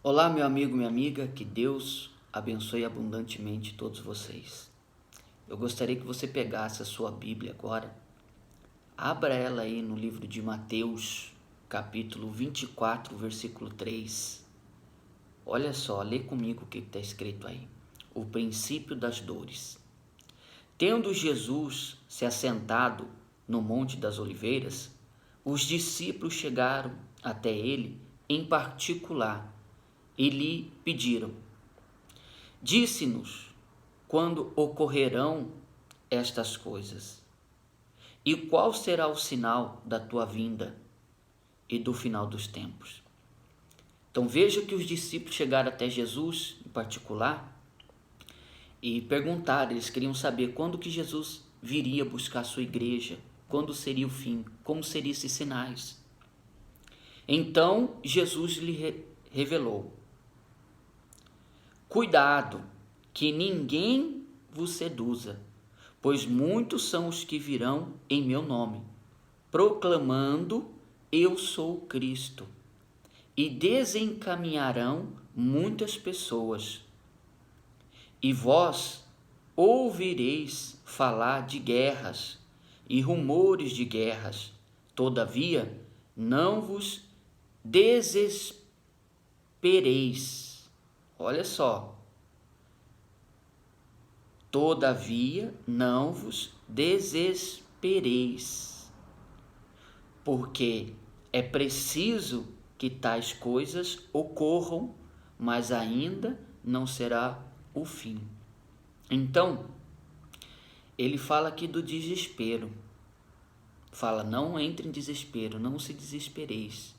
Olá, meu amigo, minha amiga, que Deus abençoe abundantemente todos vocês. Eu gostaria que você pegasse a sua Bíblia agora, abra ela aí no livro de Mateus, capítulo 24, versículo 3. Olha só, lê comigo o que está escrito aí. O princípio das dores. Tendo Jesus se assentado no Monte das Oliveiras, os discípulos chegaram até ele em particular e lhe pediram: Disse-nos quando ocorrerão estas coisas, e qual será o sinal da tua vinda e do final dos tempos. Então veja que os discípulos chegaram até Jesus em particular e perguntaram, eles queriam saber quando que Jesus viria buscar a sua igreja, quando seria o fim, como seriam esses sinais. Então Jesus lhe revelou: Cuidado, que ninguém vos seduza, pois muitos são os que virão em meu nome, proclamando: Eu sou o Cristo, e desencaminharão muitas pessoas. E vós ouvireis falar de guerras e rumores de guerras, todavia não vos desespereis. Olha só. Todavia não vos desespereis, porque é preciso que tais coisas ocorram, mas ainda não será o fim. Então, ele fala aqui do desespero. Fala, não entre em desespero, não se desespereis.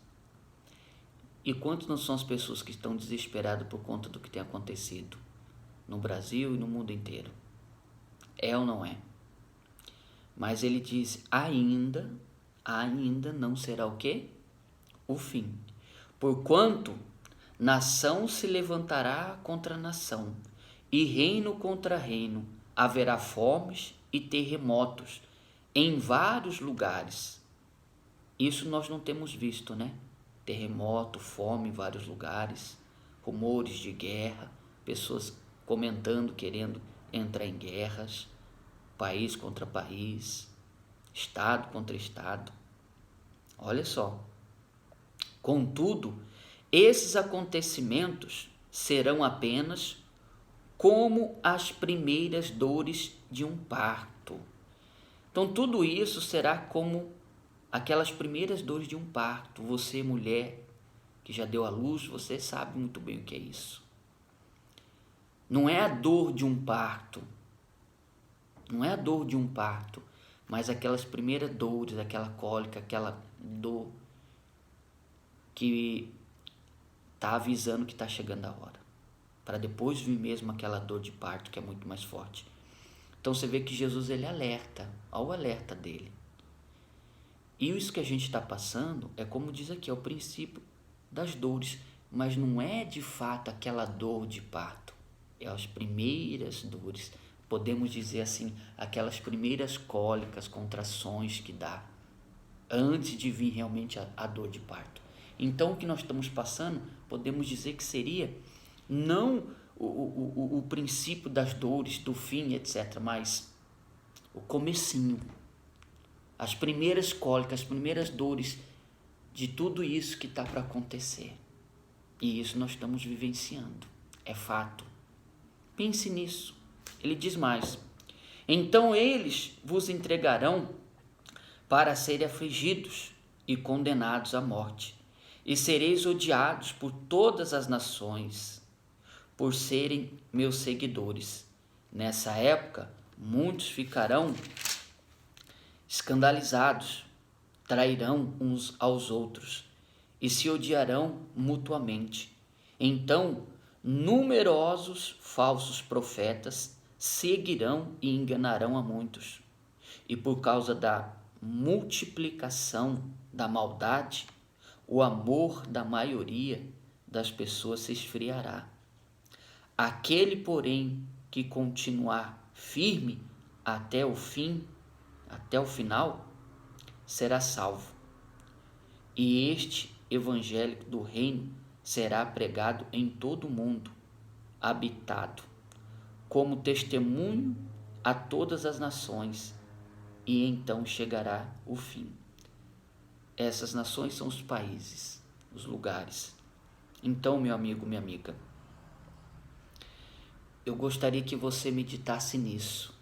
E quantas não são as pessoas que estão desesperadas por conta do que tem acontecido no Brasil e no mundo inteiro? É ou não é? Mas ele diz, ainda não será o quê? O fim. Porquanto nação se levantará contra nação, e reino contra reino, haverá fomes e terremotos em vários lugares. Isso nós não temos visto, né? Terremoto, fome em vários lugares, rumores de guerra, pessoas comentando, querendo entrar em guerras, país contra país, estado contra estado. Olha só. Contudo, esses acontecimentos serão apenas como as primeiras dores de um parto. Então, tudo isso será como aquelas primeiras dores de um parto. Você, mulher, que já deu à luz, você sabe muito bem o que é isso. Não é a dor de um parto, mas aquelas primeiras dores, aquela cólica, aquela dor que está avisando que está chegando a hora, para depois vir mesmo aquela dor de parto que é muito mais forte. Então você vê que Jesus ele alerta, ao alerta dele. E isso que a gente está passando é como diz aqui, é o princípio das dores, mas não é de fato aquela dor de parto, é as primeiras dores, podemos dizer assim, aquelas primeiras cólicas, contrações que dá, antes de vir realmente a dor de parto. Então o que nós estamos passando, podemos dizer que seria não o princípio das dores, do fim, etc., mas o comecinho, as primeiras cólicas, as primeiras dores de tudo isso que está para acontecer. E isso nós estamos vivenciando, é fato. Pense nisso. Ele diz mais: então eles vos entregarão para serem afligidos e condenados à morte, e sereis odiados por todas as nações, por serem meus seguidores. Nessa época, muitos ficarão escandalizados, trairão uns aos outros e se odiarão mutuamente. Então, numerosos falsos profetas seguirão e enganarão a muitos. E por causa da multiplicação da maldade, o amor da maioria das pessoas se esfriará. Aquele, porém, que continuar firme até o fim, até o final, será salvo. E este evangelho do reino será pregado em todo o mundo habitado, como testemunho a todas as nações, e então chegará o fim. Essas nações são os países, os lugares. Então, meu amigo, minha amiga, eu gostaria que você meditasse nisso.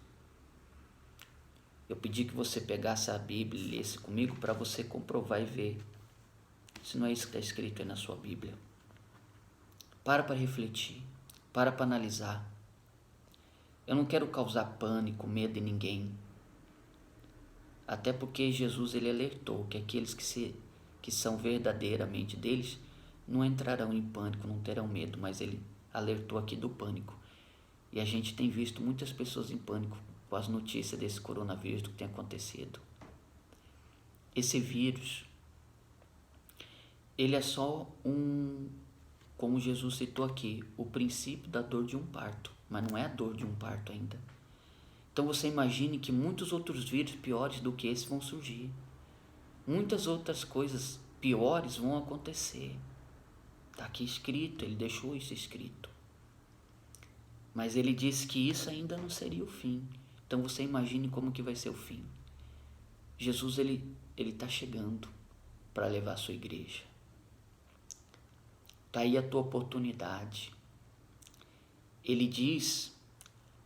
Eu pedi que você pegasse a Bíblia e lesse comigo para você comprovar e ver se não é isso que está escrito aí na sua Bíblia. Para refletir, para analisar. Eu não quero causar pânico, medo em ninguém. Até porque Jesus ele alertou que aqueles que são verdadeiramente deles não entrarão em pânico, não terão medo, mas ele alertou aqui do pânico. E a gente tem visto muitas pessoas em pânico com as notícias desse coronavírus, do que tem acontecido. Esse vírus, ele é só como Jesus citou aqui, o princípio da dor de um parto, mas não é a dor de um parto ainda. Então você imagine que muitos outros vírus piores do que esse vão surgir. Muitas outras coisas piores vão acontecer. Está aqui escrito, ele deixou isso escrito. Mas ele disse que isso ainda não seria o fim. Então você imagine como que vai ser o fim. Jesus ele está chegando para levar a sua igreja. Está aí a tua oportunidade. Ele diz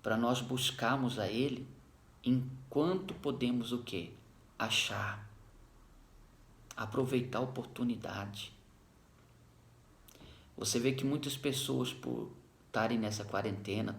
para nós buscarmos a Ele enquanto podemos o quê? Achar. Aproveitar a oportunidade. Você vê que muitas pessoas, por estarem nessa quarentena,